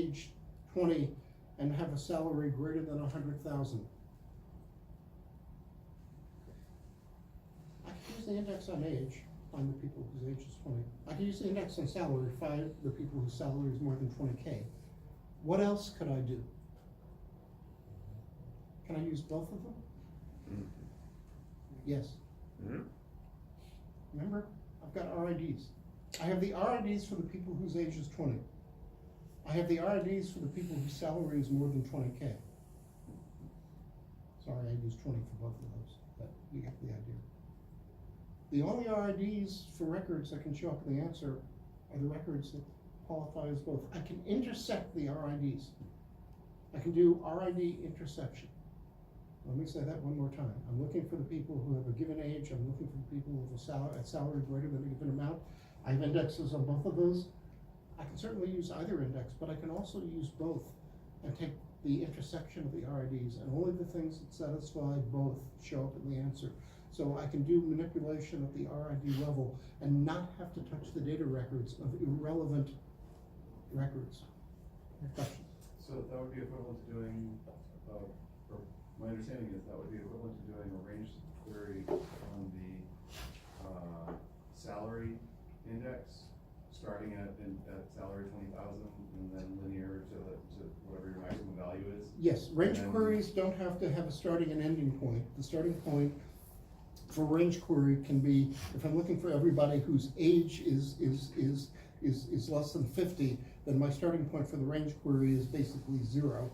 age 20 and have a salary greater than 100,000. I can use the index on age, find the people whose age is 20. I can use the index on salary, find the people whose salary is more than 20K. What else could I do? Can I use both of them? Yes. Remember, I've got RIDs. I have the RIDs for the people whose age is 20. I have the RIDs for the people whose salary is more than 20K. Sorry, I used 20 for both of those, but you get the idea. The only RIDs for records that can show up in the answer are the records that qualify as both. I can intersect the RIDs. I can do RID intersection. Let me say that one more time. I'm looking for the people who have a given age. I'm looking for the people who have a salary greater than a given amount. I have indexes on both of those. I can certainly use either index, but I can also use both and take the intersection of the RIDs, and only the things that satisfy both show up in the answer. So I can do manipulation at the RID level and not have to touch the data records of irrelevant records. Questions? So that would be equivalent to doing, or my understanding is that would be equivalent to doing a range query on the salary index, starting at salary 20,000 and then linear to whatever your maximum value is. Yes, range queries don't have to have a starting and ending point. The starting point for range query can be, if I'm looking for everybody whose age is less than 50, then my starting point for the range query is basically 0,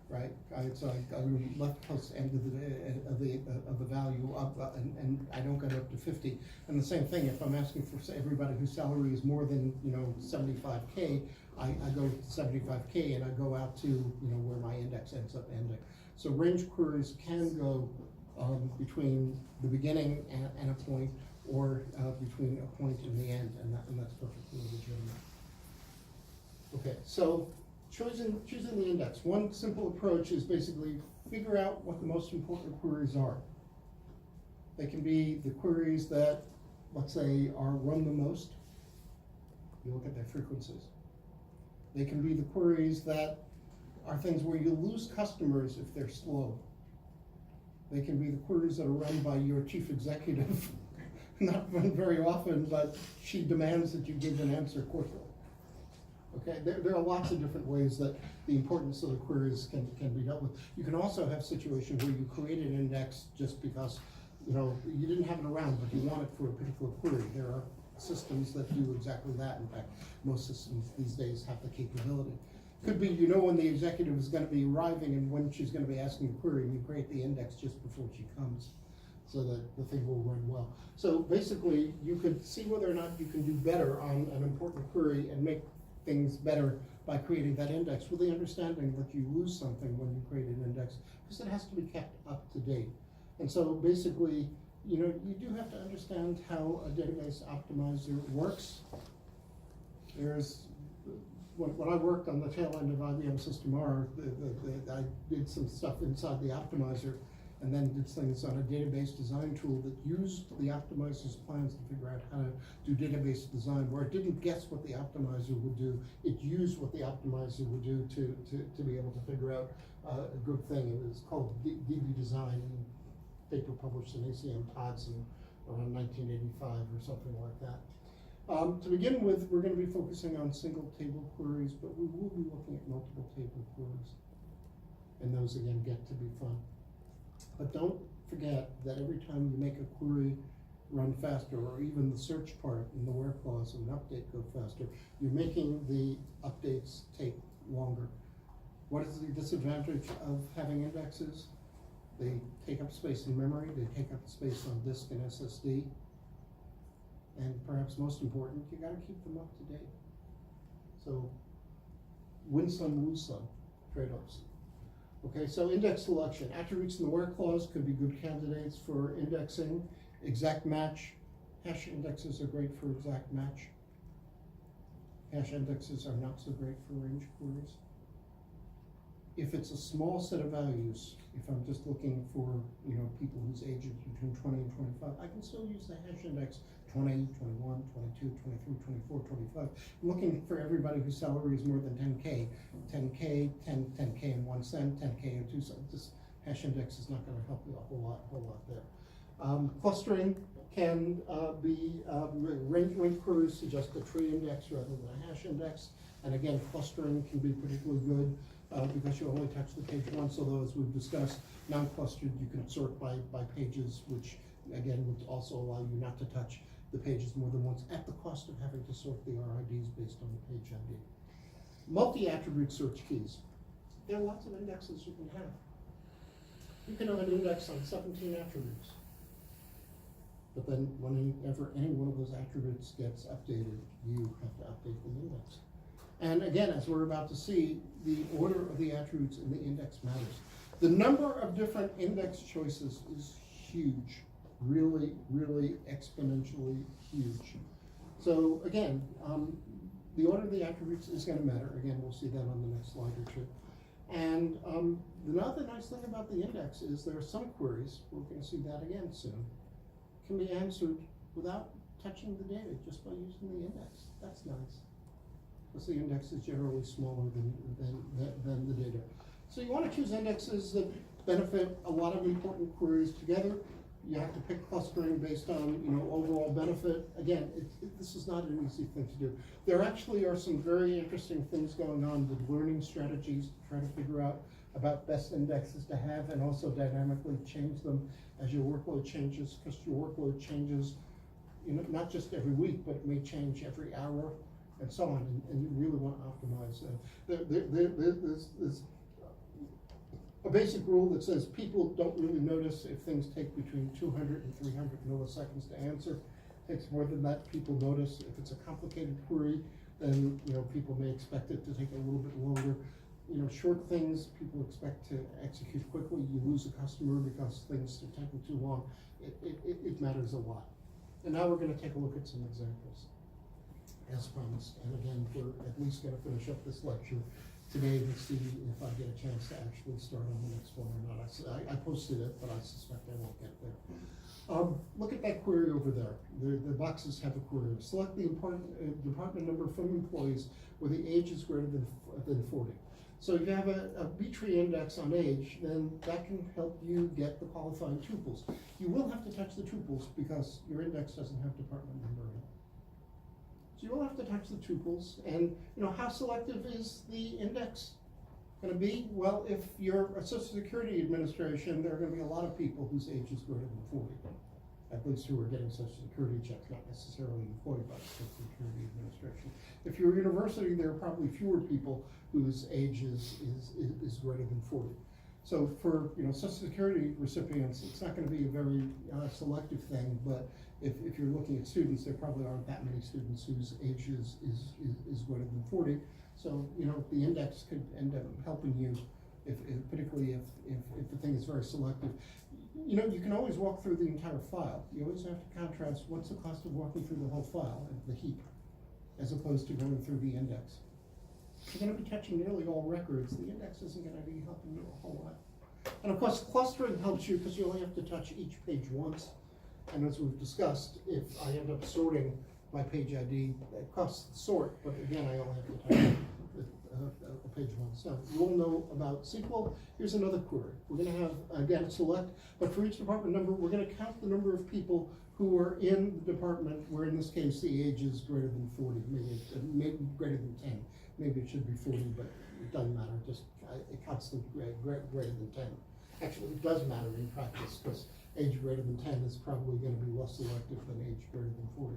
right? So I left post end of the value up, and I don't get up to 50. And the same thing, if I'm asking for everybody whose salary is more than 75K, I go to 75K and I go out to where my index ends up ending. So range queries can go between the beginning and a point, or between a point and the end, and that's perfectly legitimate. Okay, so choosing the index. One simple approach is basically figure out what the most important queries are. They can be the queries that, let's say, are run the most. You look at their frequencies. They can be the queries that are things where you lose customers if they're slow. They can be the queries that are run by your chief executive, not run very often, but she demands that you give an answer quickly. Okay, there are lots of different ways that the importance of the queries can be dealt with. You can also have situations where you create an index just because you didn't have it around, but you want it for a particular query. There are systems that do exactly that. In fact, most systems these days have the capability. Could be when the executive is going to be arriving and when she's going to be asking the query, and you create the index just before she comes, so that the thing will run well. So basically, you could see whether or not you can do better on an important query and make things better by creating that index, with the understanding that you lose something when you create an index, because it has to be kept up to date. And so basically, you do have to understand how a database optimizer works. When I worked on the tail end of IBM System R, I did some stuff inside the optimizer, and then did things on a database design tool that used the optimizer's plans to figure out how to do database design, where it didn't guess what the optimizer would do, it used what the optimizer would do to be able to figure out a good thing. It was called DB Design, and paper published in ACM Tods in around 1985 or something like that. To begin with, we're going to be focusing on single table queries, but we will be looking at multiple table queries. And those, again, get to be fun. But don't forget that every time you make a query run faster, or even the search part in the where clause of an update go faster, you're making the updates take longer. What is the disadvantage of having indexes? They take up space in memory, they take up space on disk and SSD. And perhaps most important, you gotta keep them up to date. So win some, lose some trade-offs. Okay, so index selection. Attributes in the where clause could be good candidates for indexing. Exact match. Hash indexes are great for exact match. Hash indexes are not so great for range queries. If it's a small set of values, if I'm just looking for people whose age is between 20 and 25, I can still use the hash index 20, 21, 22, 23, 24, 25. I'm looking for everybody whose salary is more than 10K. 10K, 10K and 1 cent, 10K and 2 cents. This hash index is not gonna help you a whole lot there. Clustering can be, range queries suggest a tree index rather than a hash index. And again, clustering can be particularly good because you only touch the page once, although as we've discussed, non-clustered, you can sort by pages, which again would also allow you not to touch the pages more than once at the cost of having to sort the RIDs based on the page ID. Multi-attribute search keys. There are lots of indexes you can have. You can have an index on 17 attributes. But then whenever any one of those attributes gets updated, you have to update the index. And again, as we're about to see, the order of the attributes in the index matters. The number of different index choices is huge, really, really exponentially huge. So again, the order of the attributes is gonna matter. Again, we'll see that on the next slide or two. And another nice thing about the index is there are some queries, we're gonna see that again soon, can be answered without touching the data, just by using the index. That's nice. Because the index is generally smaller than the data. So you want to choose indexes that benefit a lot of important queries together. You have to pick clustering based on overall benefit. Again, this is not an easy thing to do. There actually are some very interesting things going on with learning strategies to try to figure out about best indexes to have and also dynamically change them as your workload changes, because your workload changes not just every week, but it may change every hour and so on, and you really want to optimize. There's a basic rule that says people don't really notice if things take between 200 and 300 milliseconds to answer. It takes more than that, people notice. If it's a complicated query, then people may expect it to take a little bit longer. Short things people expect to execute quickly. You lose a customer because things are taking too long. It matters a lot. And now we're going to take a look at some examples, as promised. And again, we're at least going to finish up this lecture today to see if I get a chance to actually start on the next one or not. I posted it, but I suspect I won't get there. Look at that query over there. The boxes have a query. Select the department number from employees where the age is greater than 40. So if you have a B-tree index on age, then that can help you get the qualifying tuples. You will have to touch the tuples because your index doesn't have department number in it. So you will have to touch the tuples, and how selective is the index going to be? Well, if you're a Social Security Administration, there are going to be a lot of people whose age is greater than 40, at least who are getting Social Security checks, not necessarily employed by the Social Security Administration. If you're a university, there are probably fewer people whose age is greater than 40. So for Social Security recipients, it's not going to be a very selective thing, but if you're looking at students, there probably aren't that many students whose age is greater than 40. So the index could end up helping you, particularly if the thing is very selective. You can always walk through the entire file. You always have to contrast what's the cost of walking through the whole file, the heap, as opposed to going through the index. If you're going to be touching nearly all records, the index isn't going to be helping you a whole lot. And of course, clustering helps you because you only have to touch each page once. And as we've discussed, if I end up sorting by page ID, it costs the sort, but again, I only have to touch a page once. Now, you all know about SQL. Here's another query. We're going to have, again, select, but for each department number, we're going to count the number of people who are in the department where, in this case, the age is greater than 40, maybe greater than 10. Maybe it should be 40, but it doesn't matter. Just it counts the greater than 10. Actually, it does matter in practice because age greater than 10 is probably going to be less selective than age greater than 40.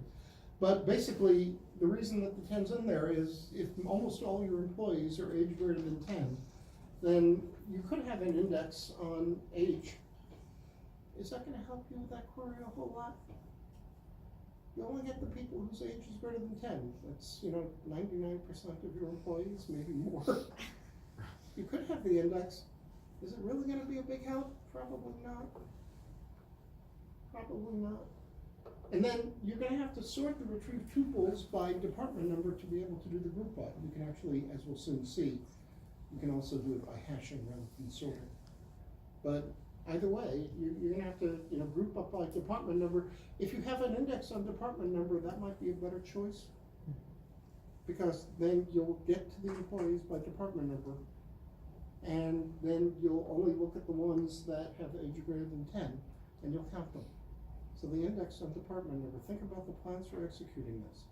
But basically, the reason that the 10's in there is if almost all your employees are age greater than 10, then you could have an index on age. Is that going to help you with that query a whole lot? You only get the people whose age is greater than 10. That's 99% of your employees, maybe more. You could have the index. Is it really going to be a big help? Probably not. Probably not. And then you're going to have to sort the retrieved tuples by department number to be able to do the group by. You can actually, as we'll soon see, you can also do it by hashing rather than sorting. But Either way, you're gonna have to, group up by department number. If you have an index on department number, that might be a better choice. Because then you'll get to the employees by department number. And then you'll only look at the ones that have age greater than 10, and you'll count them. So the index on department number, think about the plans for executing this.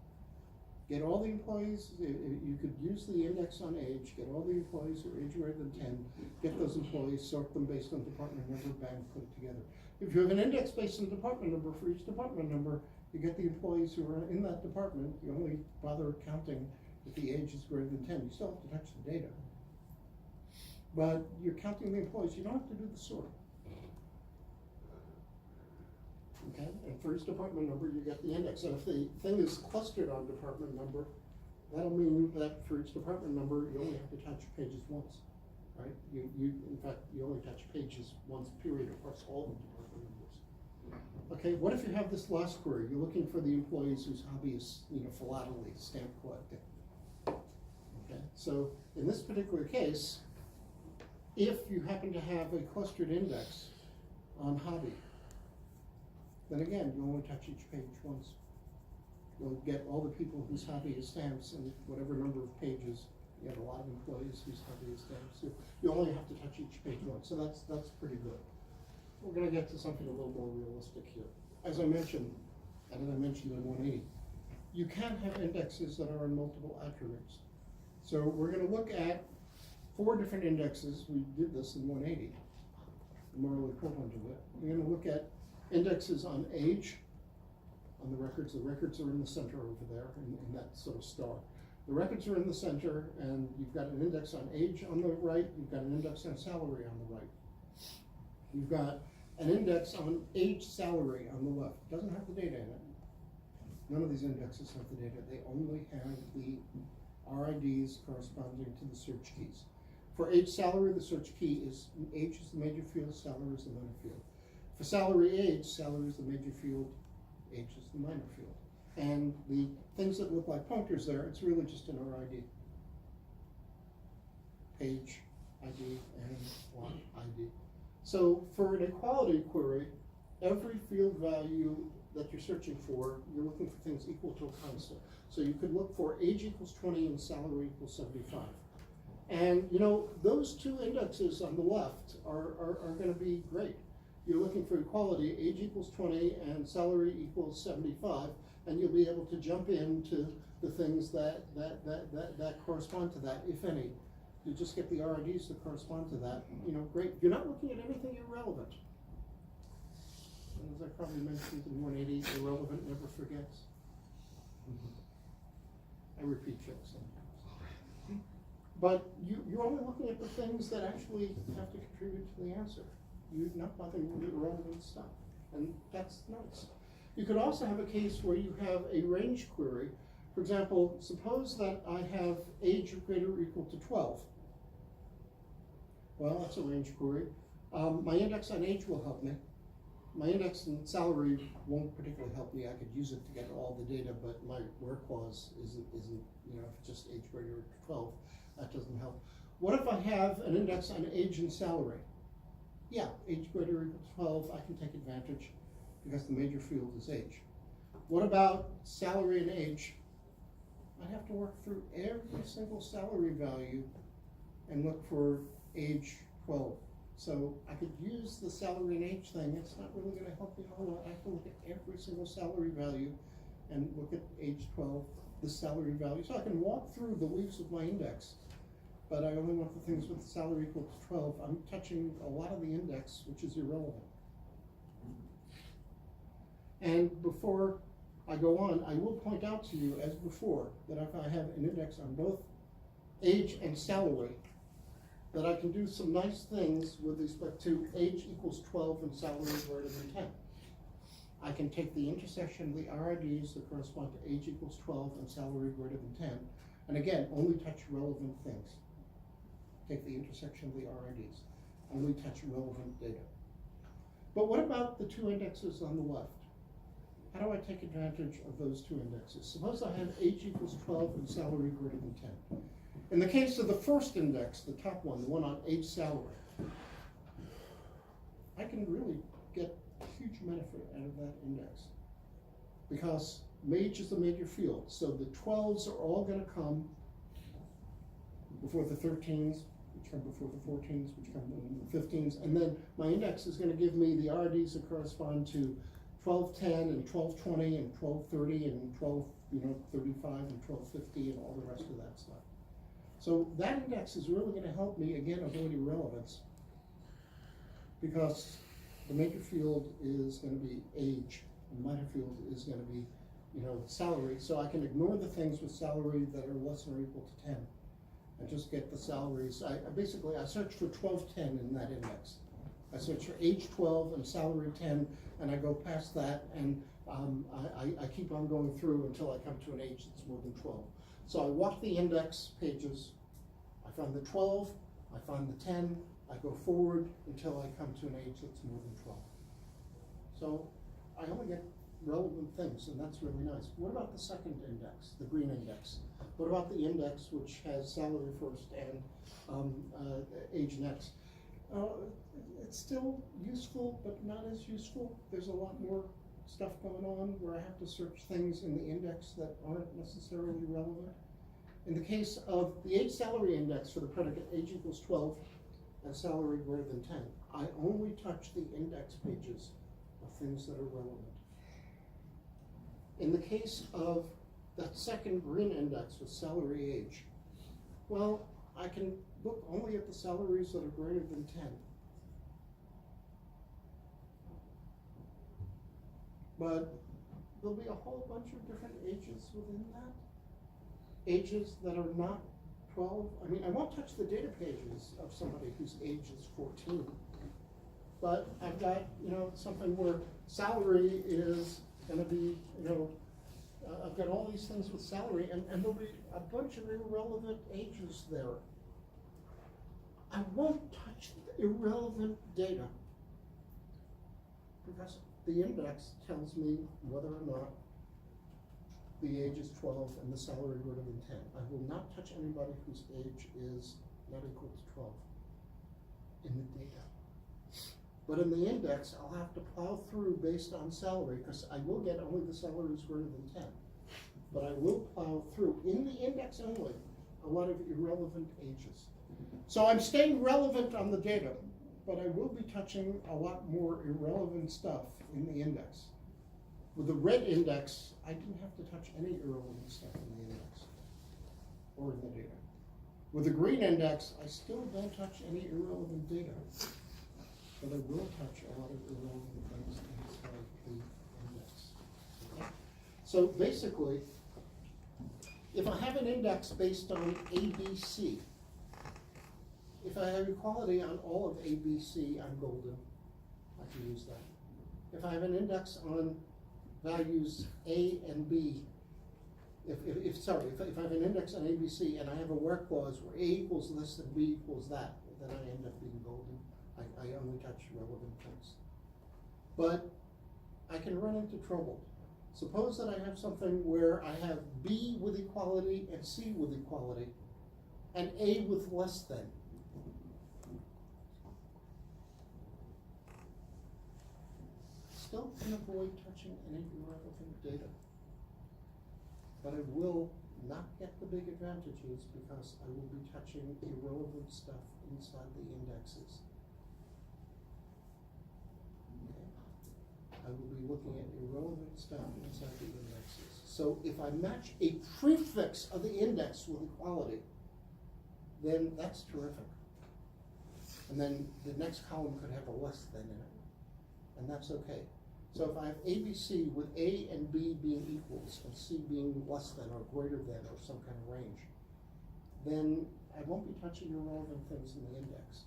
Get all the employees, you could use the index on age, get all the employees who are age greater than 10, get those employees, sort them based on department number, bang, put it together. If you have an index based on department number for each department number, you get the employees who are in that department, you only bother counting if the age is greater than 10. You still have to touch the data. But you're counting the employees, you don't have to do the sort. Okay, and for each department number, you get the index. And if the thing is clustered on department number, that'll mean that for each department number, you only have to touch pages once, right? In fact, you only touch pages once, period, across all the department numbers. Okay, what if you have this last query? You're looking for the employees whose hobby is, philately, stamp collecting. Okay, so in this particular case, if you happen to have a clustered index on hobby, then again, you only touch each page once. You'll get all the people whose hobby is stamps and whatever number of pages. You have a lot of employees whose hobby is stamps. So you only have to touch each page once. So that's pretty good. We're gonna get to something a little more realistic here. As I mentioned, and as I mentioned in 180, you can have indexes that are in multiple attributes. So we're gonna look at 4 different indexes. We did this in 180, the moral equivalent of it. We're gonna look at indexes on age, on the records. The records are in the center over there, in that sort of star. The records are in the center, and you've got an index on age on the right, you've got an index on salary on the right. You've got an index on age salary on the left. It doesn't have the data in it. None of these indexes have the data. They only have the RIDs corresponding to the search keys. For age salary, the search key is age is the major field, salary is the minor field. For salary is the major field, age is the minor field. And the things that look like pointers there, it's really just an RID. Page ID and one ID. So for an equality query, every field value that you're searching for, you're looking for things equal to a constant. So you could look for age equals 20 and salary equals 75. And those 2 indexes on the left are gonna be great. You're looking for equality, age equals 20 and salary equals 75, and you'll be able to jump into the things that correspond to that, if any. You just get the RIDs that correspond to that, great. You're not looking at anything irrelevant. As I probably mentioned in 180, irrelevant never forgets. I repeat things sometimes. But you're only looking at the things that actually have to contribute to the answer. You're not bothering with irrelevant stuff, and that's nice. You could also have a case where you have a range query. For example, suppose that I have age greater or equal to 12. Well, that's a range query. My index on age will help me. My index on salary won't particularly help me. I could use it to get all the data, but my where clause isn't if it's just age greater or 12, that doesn't help. What if I have an index on age and salary? Yeah, age greater or equal to 12, I can take advantage because the major field is age. What about salary and age? I'd have to work through every single salary value and look for age 12. So I could use the salary and age thing. It's not really gonna help me a whole lot. I have to look at every single salary value and look at age 12, the salary value. So I can walk through the leaves of my index, but I only want the things with salary equal to 12. I'm touching a lot of the index, which is irrelevant. And before I go on, I will point out to you, as before, that if I have an index on both age and salary, that I can do some nice things with respect to age equals 12 and salary greater than 10. I can take the intersection of the RIDs that correspond to age equals 12 and salary greater than 10, and again, only touch relevant things. Take the intersection of the RIDs, only touch relevant data. But what about the 2 indexes on the left? How do I take advantage of those 2 indexes? Suppose I have age equals 12 and salary greater than 10. In the case of the first index, the top one, the one on age salary, I can really get huge benefit out of that index. Because MAGE is a major field, so the 12s are all gonna come before the 13s, which come before the 14s, which come in the 15s, and then my index is gonna give me the RDs that correspond to 1210 and 1220 and 1230 and 1235 and 1250 and all the rest of that stuff. So that index is really gonna help me, again, avoid irrelevance, because the major field is gonna be age, and minor field is gonna be, salary, so I can ignore the things with salary that are less than or equal to 10. And just get the salaries. I search for 1210 in that index. I search for age 12 and salary 10, and I go past that, and I keep on going through until I come to an age that's more than 12. So I walk the index pages, I find the 12, I find the 10, I go forward until I come to an age that's more than 12. So I only get relevant things, and that's really nice. What about the second index, the green index? What about the index which has salary first and age next? It's still useful, but not as useful. There's a lot more stuff going on where I have to search things in the index that aren't necessarily relevant. In the case of the age salary index for the predicate age equals 12 and salary greater than 10, I only touch the index pages of things that are relevant. In the case of that second green index with salary age, well, I can look only at the salaries that are greater than 10. But there'll be a whole bunch of different ages within that. Ages that are not 12. I mean, I won't touch the data pages of somebody whose age is 14. But I've got, something where salary is gonna be, I've got all these things with salary, and there'll be a bunch of irrelevant ages there. I won't touch the irrelevant data because the index tells me whether or not the age is 12 and the salary greater than 10. I will not touch anybody whose age is not equal to 12 in the data. But in the index, I'll have to plow through based on salary, because I will get only the salaries greater than 10. But I will plow through, in the index only, a lot of irrelevant ages. So I'm staying relevant on the data, but I will be touching a lot more irrelevant stuff in the index. With the red index, I didn't have to touch any irrelevant stuff in the index or in the data. With the green index, I still don't touch any irrelevant data, but I will touch a lot of irrelevant things inside the index. Okay? So basically, if I have an index based on ABC, if I have equality on all of ABC, I'm golden. I can use that. If I have an index on values A and B, if I have an index on ABC and I have a where clause where A equals this and B equals that, then I end up being golden. I only touch relevant things. But I can run into trouble. Suppose that I have something where I have B with equality and C with equality and A with less than. Still can avoid touching any irrelevant data. But I will not get the big advantages because I will be touching irrelevant stuff inside the indexes. Okay. I will be looking at irrelevant stuff inside the indexes. So if I match a prefix of the index with equality, then that's terrific. And then the next column could have a less than in it, and that's okay. So if I have ABC with A and B being equals and C being less than or greater than or some kind of range, then I won't be touching irrelevant things in the index.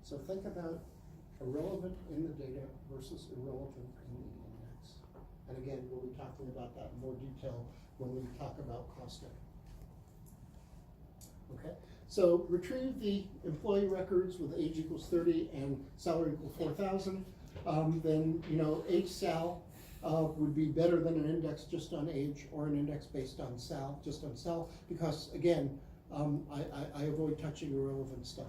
So think about irrelevant in the data versus irrelevant in the index. And again, we'll be talking about that in more detail when we talk about caustic. Okay, so retrieve the employee records with age equals 30 and salary equals 4,000. Then, age sal would be better than an index just on age or an index based on sal, just on sal, because again, I avoid touching irrelevant stuff.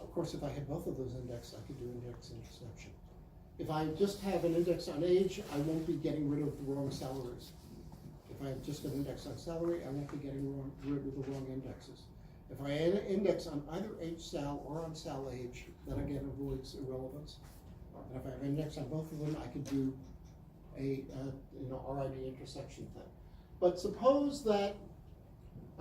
Of course, if I had both of those indexed, I could do index intersection. If I just have an index on age, I won't be getting rid of the wrong salaries. If I have just an index on salary, I won't be getting rid of the wrong indexes. If I add an index on either age sal or on sal age, that again avoids irrelevance. And if I have an index on both of them, I could do a RID intersection thing. But suppose that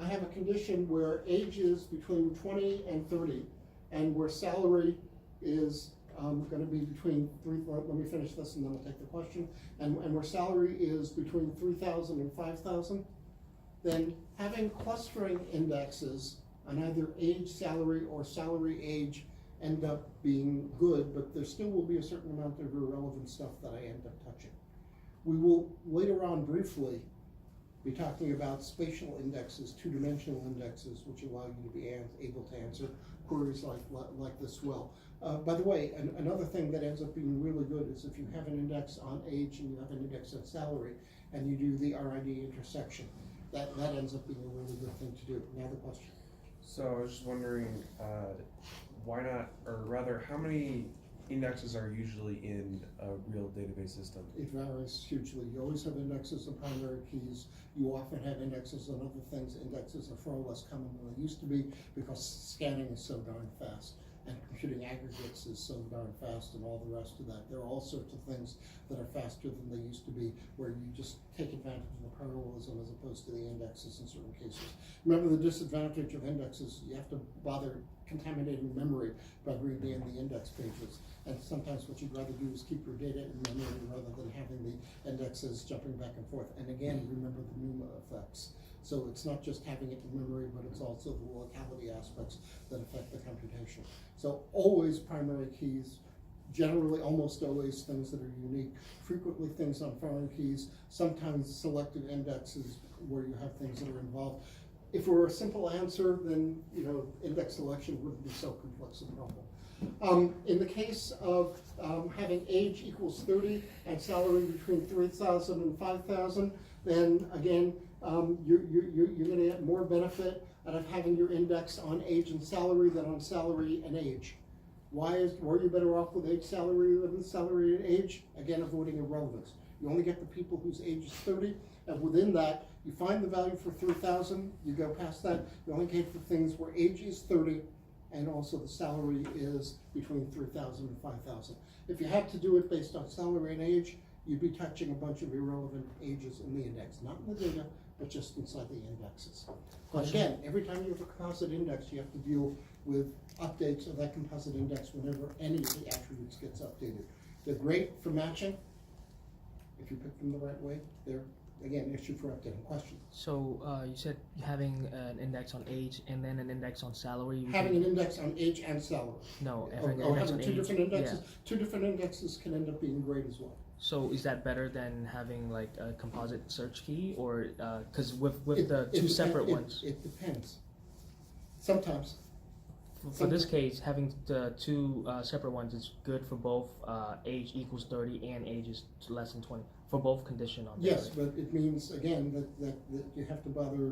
I have a condition where age is between 20 and 30, and where salary is going to be between let me finish this and then I'll take the question, and where salary is between 3,000 and 5,000, then having clustering indexes on either age salary or salary age end up being good, but there still will be a certain amount of irrelevant stuff that I end up touching. We will later on briefly be talking about spatial indexes, two-dimensional indexes, which allow you to be able to answer queries like this well. By the way, another thing that ends up being really good is if you have an index on age and you have an index on salary, and you do the RID intersection, that ends up being a really good thing to do. Now the question. So I was just wondering, why not, or rather, how many indexes are usually in a real database system? It varies hugely. You always have indexes of primary keys. You often have indexes on other things. Indexes are far less common than they used to be because scanning is so darn fast and computing aggregates is so darn fast and all the rest of that. There are all sorts of things that are faster than they used to be, where you just take advantage of the parallelism as opposed to the indexes in certain cases. Remember, the disadvantage of indexes, you have to bother contaminating memory by reading the index pages. And sometimes what you'd rather do is keep your data in memory rather than having the indexes jumping back and forth. And again, remember the NUMA effects. So it's not just having it in memory, but it's also the locality aspects that affect the computation. So always primary keys, generally almost always things that are unique, frequently things on foreign keys, sometimes selected indexes where you have things that are involved. If it were a simple answer, then index selection wouldn't be so complex a problem. In the case of having age equals 30 and salary between 3,000 and 5,000, then again, you're going to get more benefit out of having your index on age and salary than on salary and age. Were you better off with age salary than salary and age? Again, avoiding irrelevance. You only get the people whose age is 30, and within that, you find the value for 3,000, you go past that, you only get the things where age is 30, and also the salary is between 3,000 and 5,000. If you had to do it based on salary and age, you'd be touching a bunch of irrelevant ages in the index, not in the data, but just inside the indexes. But again, every time you have a composite index, you have to deal with updates of that composite index whenever any of the attributes gets updated. They're great for matching. If you pick them the right way, they're, again, issued for updating. Question? So you said having an index on age and then an index on salary. Having an index on age and salary. No, Having two different indexes. Yeah. Two different indexes can end up being great as well. So is that better than having like a composite search key, or because with the two separate ones? It depends. Sometimes. For this case, having the two separate ones is good for both age equals 30 and age is less than 20 for both condition on. Yes, but it means again that you have to bother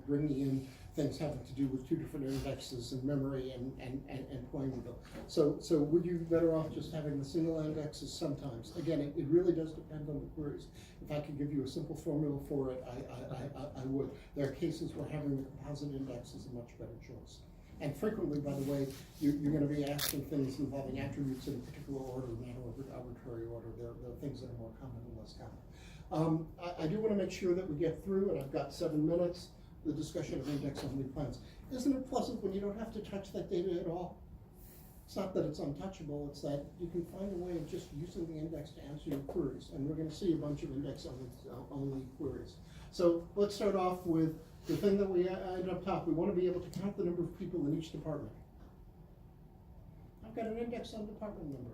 bringing in things having to do with two different indexes and memory and playing with them. So would you be better off just having the single indexes? Sometimes. Again, it really does depend on the queries. If I could give you a simple formula for it, I would. There are cases where having the composite index is a much better choice. And frequently, by the way, you're going to be asking things involving attributes in a particular order, not arbitrary order. There are things that are more common and less common. I do want to make sure that we get through, and I've got 7 minutes, the discussion of index-only plans. Isn't it pleasant when you don't have to touch that data at all? It's not that it's untouchable, it's that you can find a way of just using the index to answer your queries. And we're going to see a bunch of index-only queries. So let's start off with the thing that we ended up top. We want to be able to count the number of people in each department. I've got an index on department number.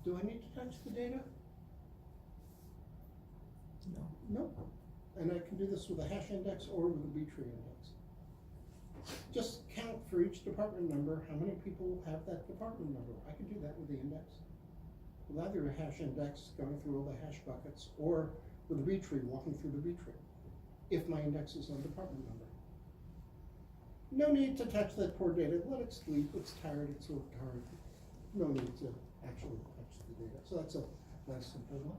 Do I need to touch the data? No. No. And I can do this with a hash index or with a B-tree index. Just count for each department number how many people have that department number. I can do that with the index. With either a hash index going through all the hash buckets or with a B-tree walking through the B-tree, if my index is on department number. No need to touch that poor data, let it sleep, it's tired, it's worked hard. No need to actually touch the data, so that's a nice simple one.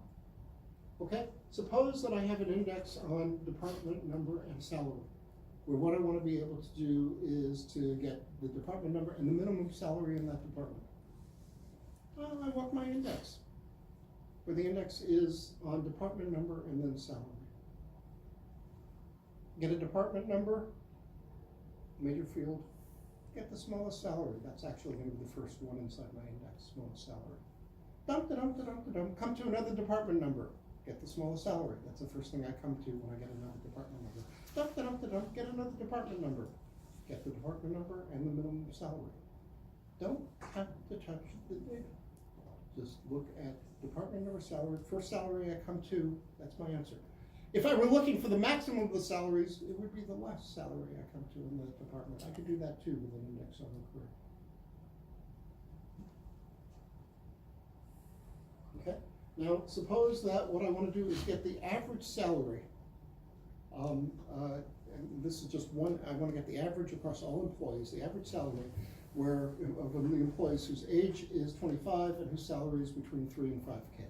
Okay, suppose that I have an index on department number and salary, where what I wanna be able to do is to get the department number and the minimum salary in that department. Well, I want my index, where the index is on department number and then salary. Get a department number, major field, get the smallest salary, that's actually gonna be the first one inside my index, smallest salary. Dum-da-dum-da-dum-da-dum, come to another department number, get the smallest salary, that's the first thing I come to when I get another department number. Dum-da-dum-da-dum, get another department number, get the department number and the minimum salary. Don't have to touch the data. Just look at department number, salary, first salary I come to, that's my answer. If I were looking for the maximum of the salaries, it would be the last salary I come to in that department. I could do that too with an index on the query. Okay, now suppose that what I want to do is get the average salary. And this is just one, I want to get the average across all employees, the average salary where of the employees whose age is 25 and whose salary is between 3 and 5K.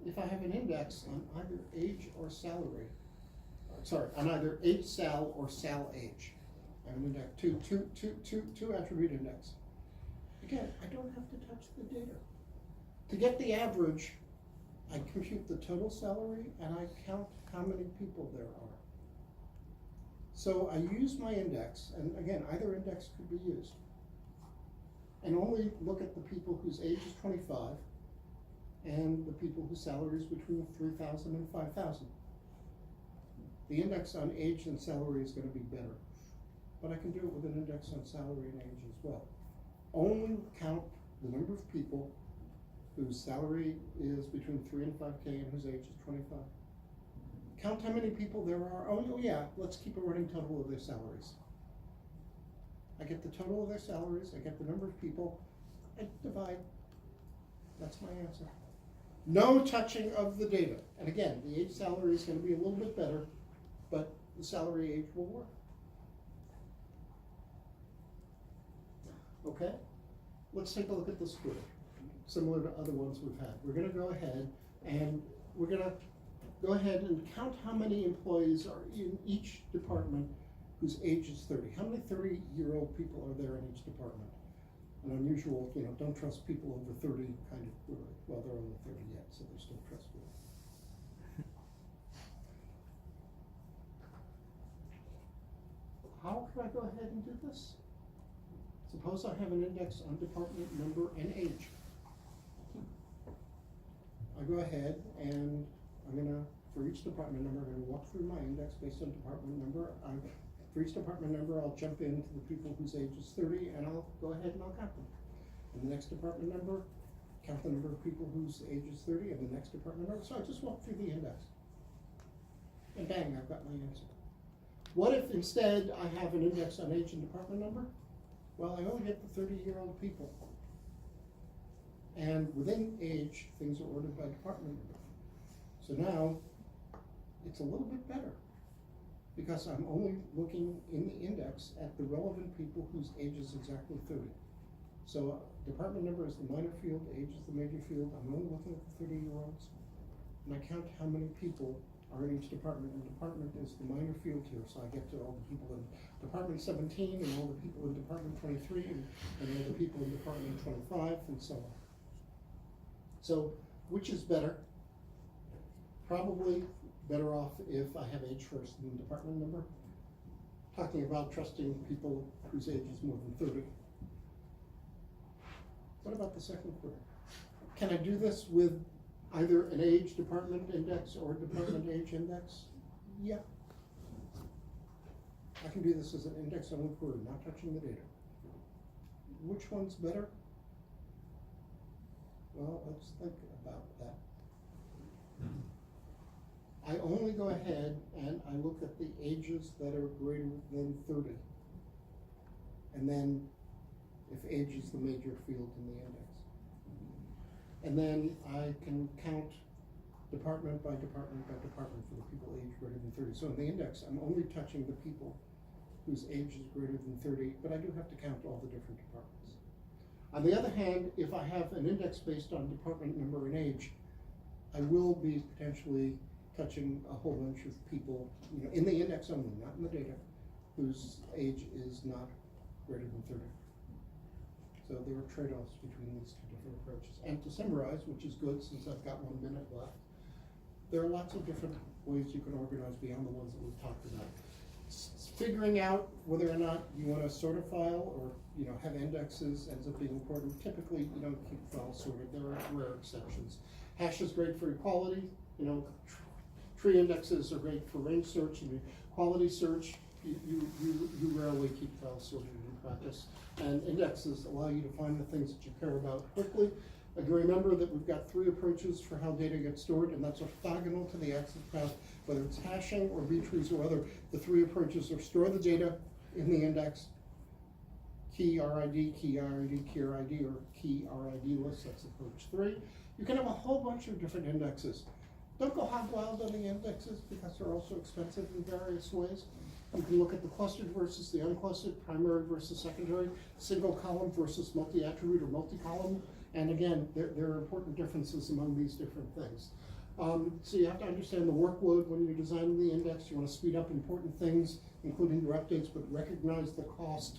If I have an index on either age or salary, on either age sal or sal age, I have an index, two attribute index. Again, I don't have to touch the data. To get the average, I compute the total salary and I count how many people there are. So I use my index, and again, either index could be used, and only look at the people whose age is 25 and the people whose salary is between 3,000 and 5,000. The index on age and salary is going to be better, but I can do it with an index on salary and age as well. Only count the number of people whose salary is between 3 and 5K and whose age is 25. Count how many people there are. Oh yeah, let's keep a running total of their salaries. I get the total of their salaries, I get the number of people, I divide. That's my answer. No touching of the data. And again, the age salary is going to be a little bit better, but the salary age will work. Okay? Let's take a look at this query, similar to other ones we've had. We're going to go ahead and count how many employees are in each department whose age is 30. How many 30-year-old people are there in each department? An unusual, don't trust people over 30 kind of query. Well, they're only 30 yet, so they're still trustworthy. How can I go ahead and do this? Suppose I have an index on department number and age. I go ahead and for each department number, I'm gonna walk through my index based on department number. For each department number, I'll jump into the people whose age is 30 and I'll go ahead and I'll count them. And the next department number, count the number of people whose age is 30, and the next department number. So I just walk through the index. And bang, I've got my answer. What if instead I have an index on age and department number? Well, I only get the 30-year-old people. And within age, things are ordered by department number. So now, it's a little bit better, because I'm only looking in the index at the relevant people whose age is exactly 30. So department number is the minor field, age is the major field. I'm only looking at the 30-year-olds. And I count how many people are in each department, and department is the minor field here, so I get to all the people in department 17 and all the people in department 23 and all the people in department 25 and so on. So which is better? Probably better off if I have age first and then department number. Talking about trusting people whose age is more than 30. What about the second query? Can I do this with either an age department index or department age index? Yeah. I can do this as an index only query, not touching the data. Which one's better? Well, let's think about that. I only go ahead and I look at the ages that are greater than 30. And then if age is the major field in the index. And then I can count department by department by department for the people aged greater than 30. So in the index, I'm only touching the people whose age is greater than 30, but I do have to count all the different departments. On the other hand, if I have an index based on department number and age, I will be potentially touching a whole bunch of people, you know, in the index only, not in the data, whose age is not greater than 30. So there are trade-offs between these two different approaches. And to summarize, which is good since I've got 1 minute left, there are lots of different ways you can organize beyond the ones that we've talked about. Figuring out whether or not you want to sort a file or, you know, have indexes ends up being important. Typically, you don't keep files sorted. There are rare exceptions. Hash is great for equality. You know, tree indexes are great for range search and quality search. You rarely keep files sorted in practice. And indexes allow you to find the things that you care about quickly. Remember that we've got 3 approaches for how data gets stored, and that's orthogonal to the access path, whether it's hashing or B-trees or other. The 3 approaches are store the data in the index, key RID, key RID, key RID, or key RID list. That's approach 3. You can have a whole bunch of different indexes. Don't go hog wild on the indexes because they're also expensive in various ways. You can look at the clustered versus the unclustered, primary versus secondary, single column versus multi-attribute or multi-column. And again, there are important differences among these different things. So you have to understand the workload when you're designing the index. You want to speed up important things, including your updates, but recognize the cost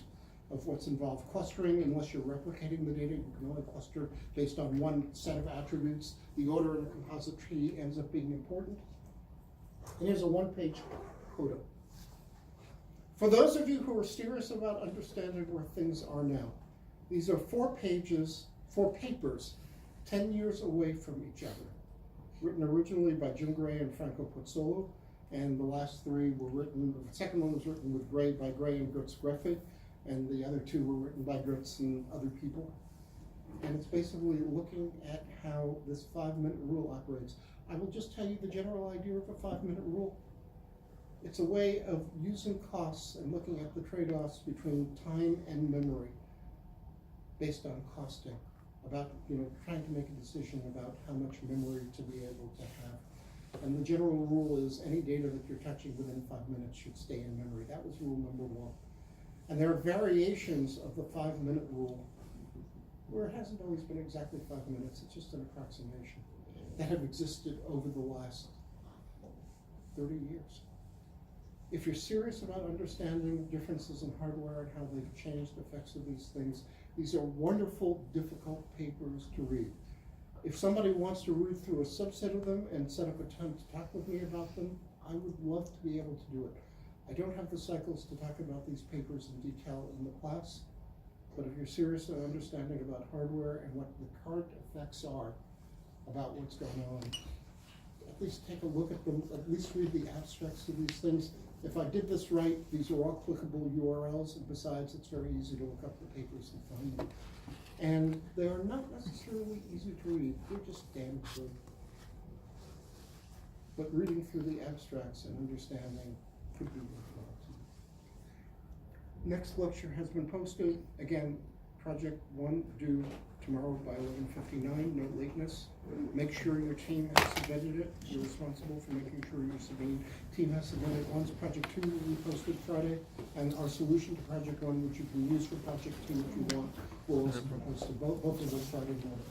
of what's involved. Clustering, unless you're replicating the data, you can only cluster based on one set of attributes. The order in a composite tree ends up being important. And here's a 1-page coda. For those of you who are serious about understanding where things are now, these are 4 pages, 4 papers, 10 years away from each other, written originally by Jim Gray and Franco Pozzolo, and the last 3 were written, the second one was written with Gray by Gray and Götz Greffe, and the other 2 were written by Götz and other people. And it's basically looking at how this 5-minute rule operates. I will just tell you the general idea of a 5-minute rule. It's a way of using costs and looking at the trade-offs between time and memory based on costing, about, you know, trying to make a decision about how much memory to be able to have. And the general rule is any data that you're touching within 5 minutes should stay in memory. That was rule number 1. And there are variations of the 5-minute rule where it hasn't always been exactly 5 minutes, it's just an approximation, that have existed over the last 30 years. If you're serious about understanding differences in hardware and how they've changed the effects of these things, these are wonderful, difficult papers to read. If somebody wants to read through a subset of them and set up a time to talk with me about them, I would love to be able to do it. I don't have the cycles to talk about these papers in detail in the class, but if you're serious about understanding about hardware and what the current effects are about what's going on, at least take a look at them, at least read the abstracts of these things. If I did this right, these are all clickable URLs, and besides, it's very easy to look up the papers and find them. And they are not necessarily easy to read, they're just damn good. But reading through the abstracts and understanding could be worthwhile too. Next lecture has been posted. Again, project 1 due tomorrow by 11:59, no lateness. Make sure your team has submitted it. You're responsible for making sure your team has submitted it once. Project 2 will be posted Friday, and our solution to project 1, which you can use for project 2 if you want, will also be posted both of those Friday morning.